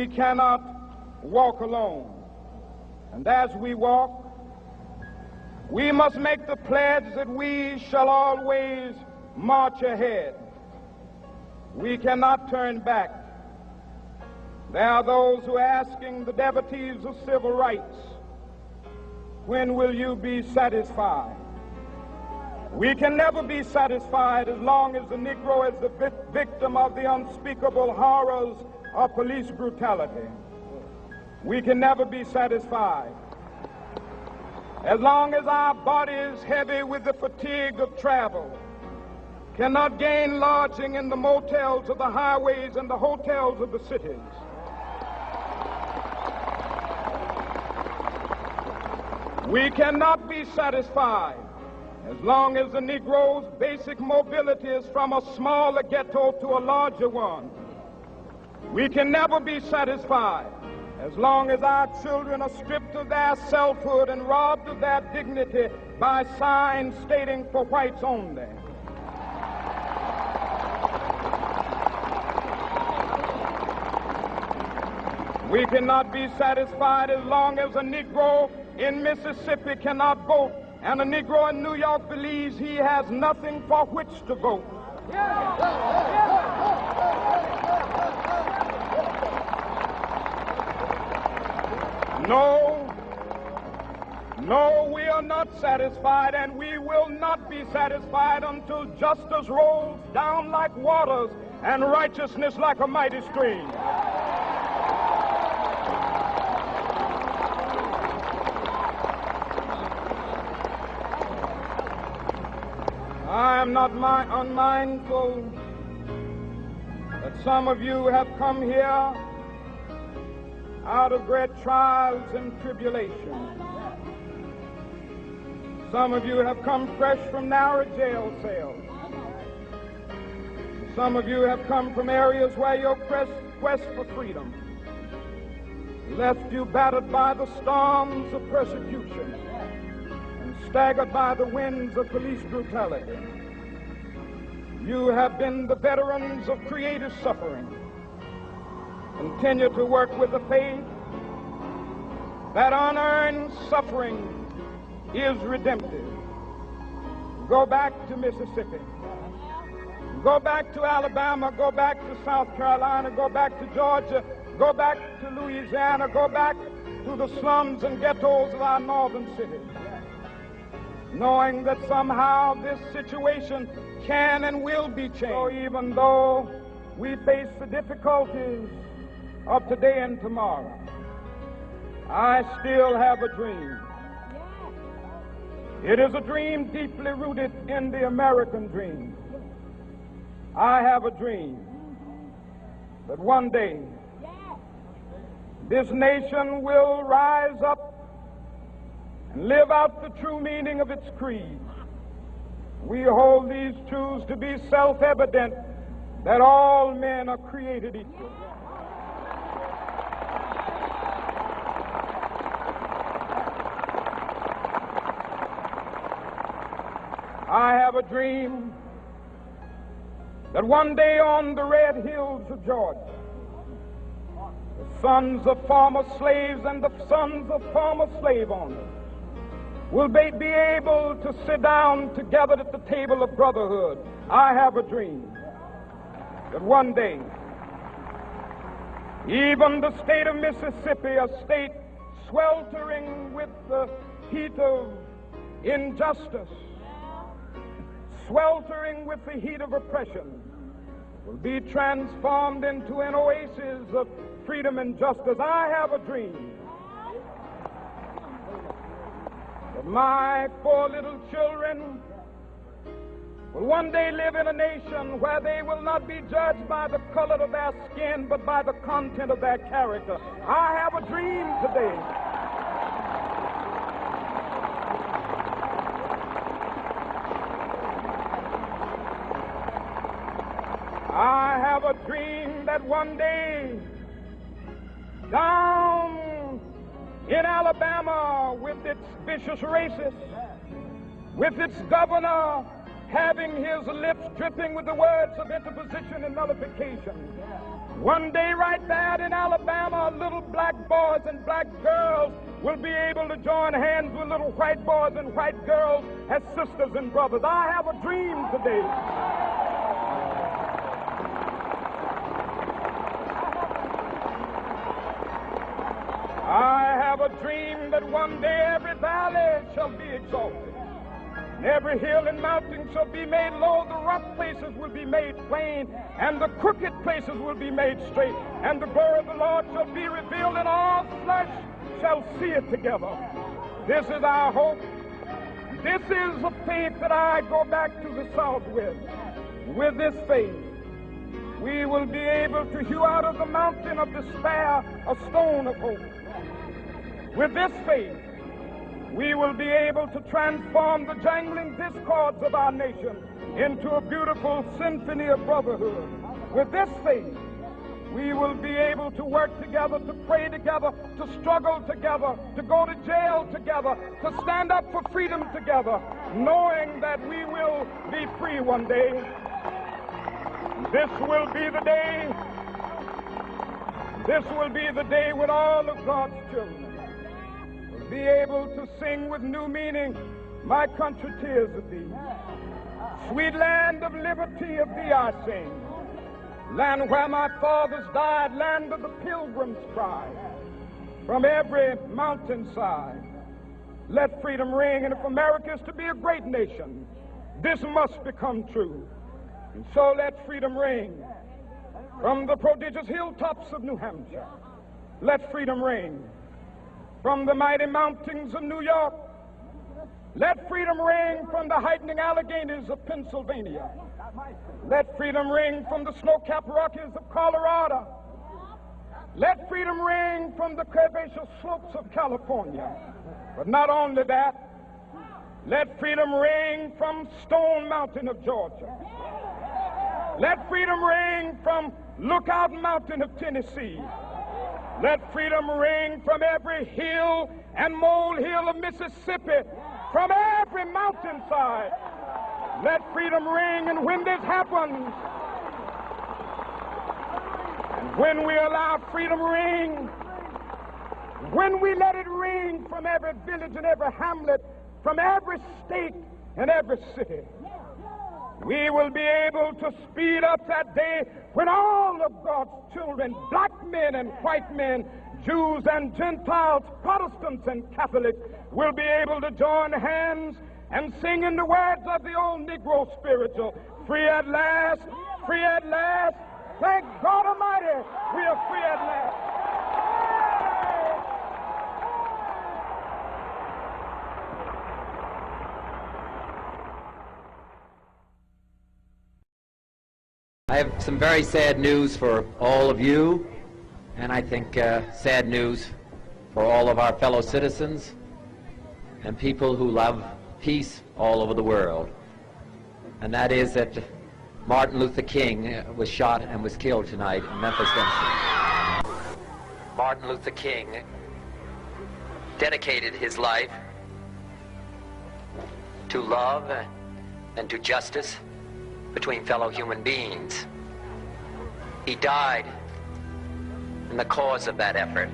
we cannot walk alone. And as we walk, we must make the pledge that we shall always march ahead. We cannot turn back. There are those who are asking the devotees of civil rights, when will you be satisfied? We can never be satisfied as long as the Negro is the victim of the unspeakable horrors of police brutality. We can never be satisfied as long as our bodies, heavy with the fatigue of travel, cannot gain lodging in the motels of the highways and the hotels of the cities. We cannot be satisfied as long as the Negro's basic mobility is from a smaller ghetto to a larger one. We can never be satisfied as long as our children are stripped of their selfhood and robbed of their dignity by signs stating for whites only. We cannot be satisfied as long as a Negro in Mississippi cannot vote and a Negro in New York believes he has nothing for which to vote. No, we are not satisfied, and we will not be satisfied until justice rolls down like waters and righteousness like a mighty stream. I am not unmindful that some of you have come here out of great trials and tribulations. Some of you have come fresh from narrow jail cells. Some of you have come from areas where your quest for freedom left you battered by the storms of persecution and staggered by the winds of police brutality. You have been the veterans of creative suffering. Continue to work with the faith that unearned suffering is redemptive. Go back to Mississippi. Go back to Alabama. Go back to South Carolina. Go back to Georgia. Go back to Louisiana. Go back to the slums and ghettos of our northern cities, knowing that somehow this situation can and will be changed. So even though we face the difficulties of today and tomorrow, I still have a dream. It is a dream deeply rooted in the American dream. I have a dream that one day this nation will rise up and live out the true meaning of its creed. We hold these truths to be self-evident, that all men are created equal. I have a dream that one day on the red hills of Georgia, the sons of former slaves and the sons of former slave owners will be able to sit down together at the table of brotherhood. I have a dream that one day even the state of Mississippi, a state sweltering with the heat of injustice, sweltering with the heat of oppression, will be transformed into an oasis of freedom and justice. I have a dream that my 4 little children will one day live in a nation where they will not be judged by the color of their skin, but by the content of their character. I have a dream today. I have a dream that one day down in Alabama, with its vicious racists, with its governor having his lips dripping with the words of interposition and nullification, One day right there in Alabama, little black boys and black girls will be able to join hands with little white boys and white girls as sisters and brothers. I have a dream today. I have a dream that one day every valley shall be exalted, and every hill and mountain shall be made low, the rough places will be made plain, and the crooked places will be made straight, and the glory of the Lord shall be revealed, and all flesh shall see it together. This is our hope. This is the faith that I go back to the South with. With this faith, we will be able to hew out of the mountain of despair a stone of hope. With this faith, we will be able to transform the jangling discords of our nation into a beautiful symphony of brotherhood. With this faith, we will be able to work together, to pray together, to struggle together, to go to jail together, to stand up for freedom together, knowing that we will be free one day. This will be the day. This will be the day when all of God's children will be able to sing with new meaning, my country, tears of thee. Sweet land of liberty, of thee I sing. Land where my fathers died, land of the pilgrim's pride. From every mountainside, let freedom ring. And if America is to be a great nation, this must become true. And so let freedom ring. From the prodigious hilltops of New Hampshire, let freedom ring. From the mighty mountains of New York, let freedom ring. From the heightening Alleghenies of Pennsylvania, let freedom ring. From the snow-capped Rockies of Colorado, let freedom ring. From the curvaceous slopes of California. But not only that, let freedom ring from Stone Mountain of Georgia. Let freedom ring from Lookout Mountain of Tennessee. Let freedom ring from every hill and molehill of Mississippi, from every mountainside. Let freedom ring. And when this happens, and when we allow freedom ring, when we let it ring from every village and every hamlet, from every state and every city, we will be able to speed up that day when all of God's children, black men and white men, Jews and Gentiles, Protestants and Catholics, will be able to join hands and sing in the words of the old Negro spiritual, free at last, free at last. Thank God Almighty, we are free at last. I have some very sad news for all of you, and I think sad news for all of our fellow citizens and people who love peace all over the world. And that is that Martin Luther King was shot and was killed tonight in Memphis, Tennessee. Martin Luther King dedicated his life to love and to justice between fellow human beings. He died in the cause of that effort.